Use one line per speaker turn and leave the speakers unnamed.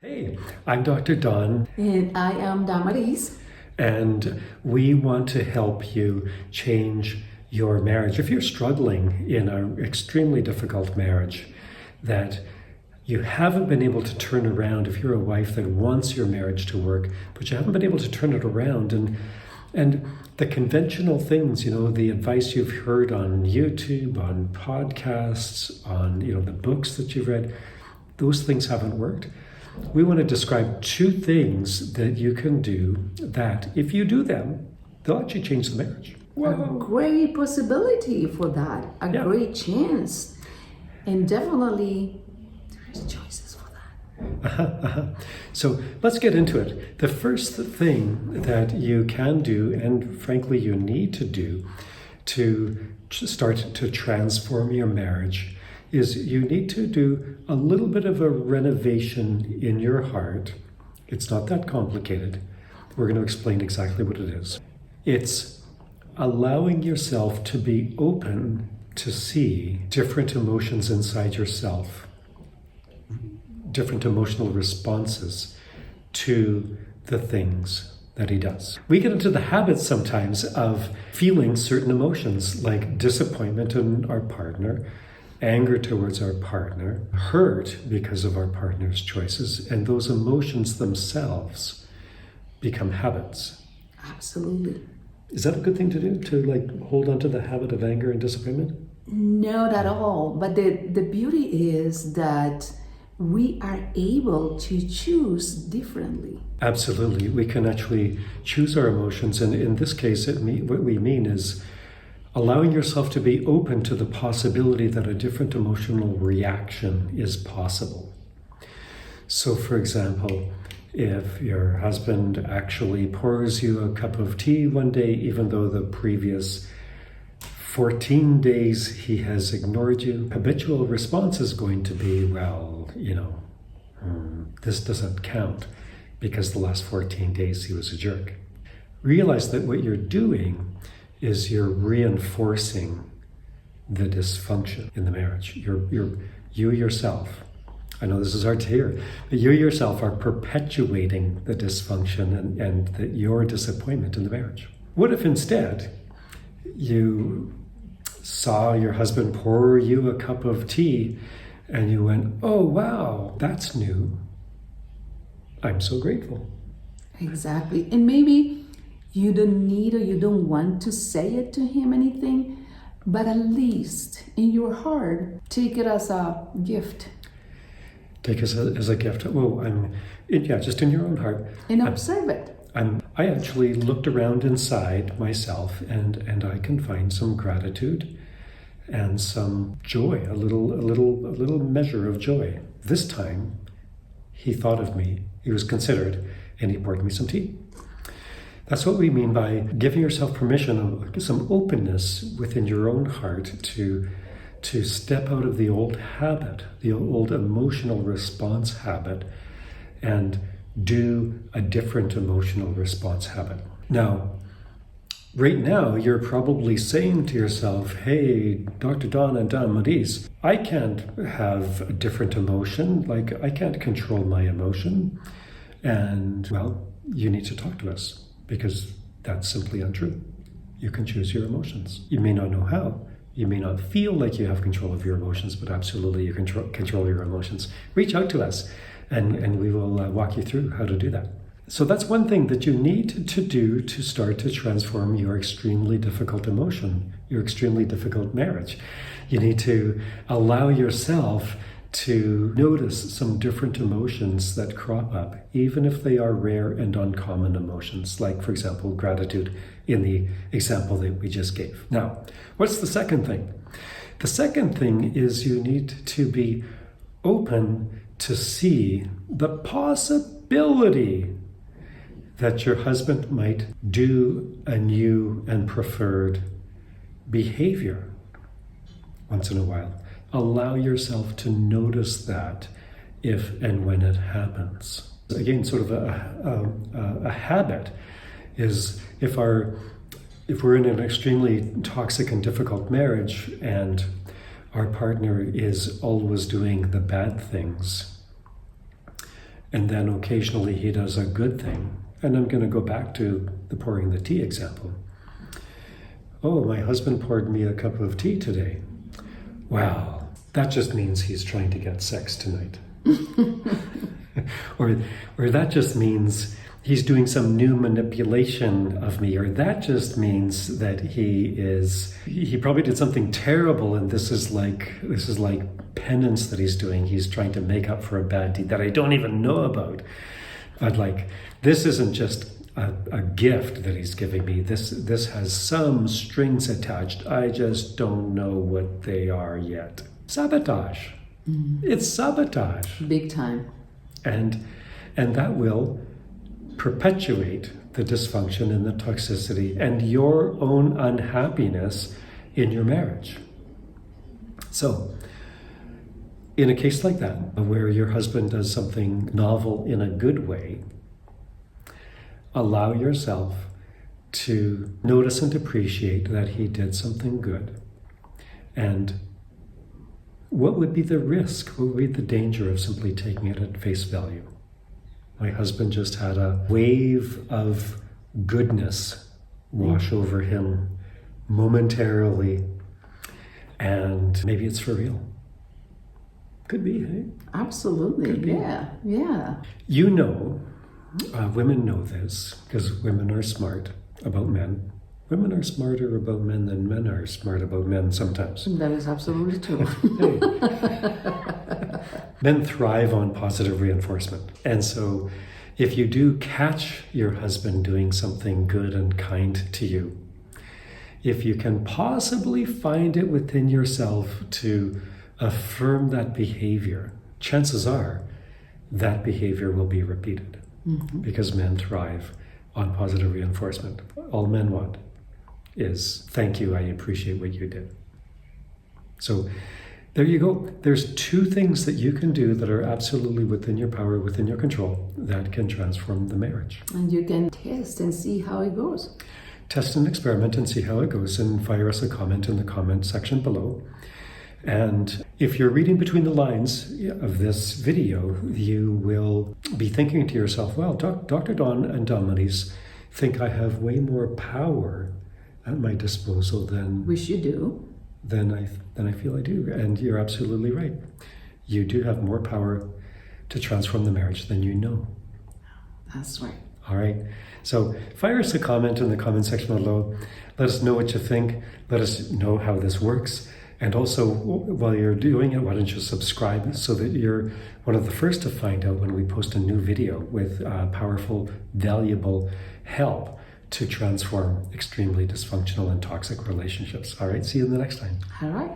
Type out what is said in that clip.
Hey, I'm Dr. Don,
And I am DAMARIS.
and we want to help you change your marriage. If you're struggling in an extremely difficult marriage that you haven't been able to turn around, if you're a wife that wants your marriage to work, but you haven't been able to turn it around, and the conventional things, the advice you've heard on YouTube, on podcasts, on the books that you've read, those things haven't worked. We want to describe two things that you can do that, if you do them, they'll actually change the marriage.
A great possibility for that, a
Yeah.
great chance. And definitely there's choices for that.
So let's get into it. The first thing that you can do, and frankly you need to do to start to transform your marriage, is you need to do a little bit of a renovation in your heart. It's not that complicated. We're going to explain exactly what it is. It's allowing yourself to be open to see different emotions inside yourself, different emotional responses to the things that he does. We get into the habit sometimes of feeling certain emotions like disappointment in our partner, anger towards our partner, hurt because of our partner's choices, and those emotions themselves become habits.
Absolutely.
Is that a good thing to do, to hold on to the habit of anger and disappointment?
Not at all. But the beauty is that we are able to choose differently.
Absolutely. We can actually choose our emotions, and in this case, what we mean is allowing yourself to be open to the possibility that a different emotional reaction is possible. So, for example, if your husband actually pours you a cup of tea one day, even though the previous 14 days he has ignored you, habitual response is going to be, well, this doesn't count because the last 14 days he was a jerk. Realize that what you're doing is you're reinforcing the dysfunction in the marriage. You yourself, I know this is hard to hear, but you yourself are perpetuating the dysfunction and your disappointment in the marriage. What if instead you saw your husband pour you a cup of tea and you went, oh wow, that's new. I'm so grateful.
Exactly. And maybe you don't need or you don't want to say it to him anything, but at least in your heart, take it as a gift.
Take it as a gift. Well, just in your own heart.
And observe it.
I actually looked around inside myself and I can find some gratitude and some joy, a little measure of joy. This time, he thought of me, he was considerate, and he poured me some tea. That's what we mean by giving yourself permission, some openness within your own heart to step out of the old habit, the old emotional response habit, and do a different emotional response habit. Now, right now, you're probably saying to yourself, hey, Dr. Don and DAMARIS, I can't have a different emotion, I can't control my emotion, and, well, you need to talk to us. Because that's simply untrue. You can choose your emotions. You may not know how. You may not feel like you have control of your emotions, but absolutely you can control your emotions. Reach out to us and we will walk you through how to do that. So that's one thing that you need to do to start to transform your extremely difficult emotion, your extremely difficult marriage. You need to allow yourself to notice some different emotions that crop up, even if they are rare and uncommon emotions, like, for example, gratitude in the example that we just gave. Now, what's the second thing? The second thing is you need to be open to see the possibility that your husband might do a new and preferred behavior once in a while. Allow yourself to notice that if and when it happens. Again, sort of a habit is if we're in an extremely toxic and difficult marriage and our partner is always doing the bad things, and then occasionally he does a good thing. And I'm going to go back to the pouring the tea example. Oh, my husband poured me a cup of tea today. Wow, that just means he's trying to get sex tonight. or that just means he's doing some new manipulation of me, or that just means that he probably did something terrible, and this is like penance that he's doing. He's trying to make up for a bad deed that I don't even know about. But like, this isn't just a gift that he's giving me. This has some strings attached. I just don't know what they are yet. Sabotage. It's sabotage.
Big time.
And that will perpetuate the dysfunction and the toxicity and your own unhappiness in your marriage. So, in a case like that, where your husband does something novel in a good way, allow yourself to notice and appreciate that he did something good. And what would be the risk? What would be the danger of simply taking it at face value? My husband just had a wave of goodness wash over him momentarily, and maybe it's for real. Could be, hey?
Absolutely.
Could be.
Yeah.
You know, women know this because women are smart about men. Women are smarter about men than men are smart about men sometimes.
That is absolutely true.
Men thrive on positive reinforcement. And so if you do catch your husband doing something good and kind to you, if you can possibly find it within yourself to affirm that behavior, chances are that behavior will be repeated. Because men thrive on positive reinforcement. All men want is, thank you, I appreciate what you did. So there you go. There's two things that you can do that are absolutely within your power, within your control, that can transform the marriage.
And you can test and see how it goes.
Test and experiment and see how it goes, and fire us a comment in the comment section below. And if you're reading between the lines of this video, you will be thinking to yourself, well, Dr. Don and Damaris think I have way more power at my disposal than
Which you do.
Than I feel I do. And you're absolutely right. You do have more power to transform the marriage than you know.
That's right.
All right. So fire us a comment in the comment section below. Let us know what you think. Let us know how this works. And also, while you're doing it, why don't you subscribe so that you're one of the first to find out when we post a new video with powerful, valuable help to transform extremely dysfunctional and toxic relationships. All right, see you in the next time.
All right.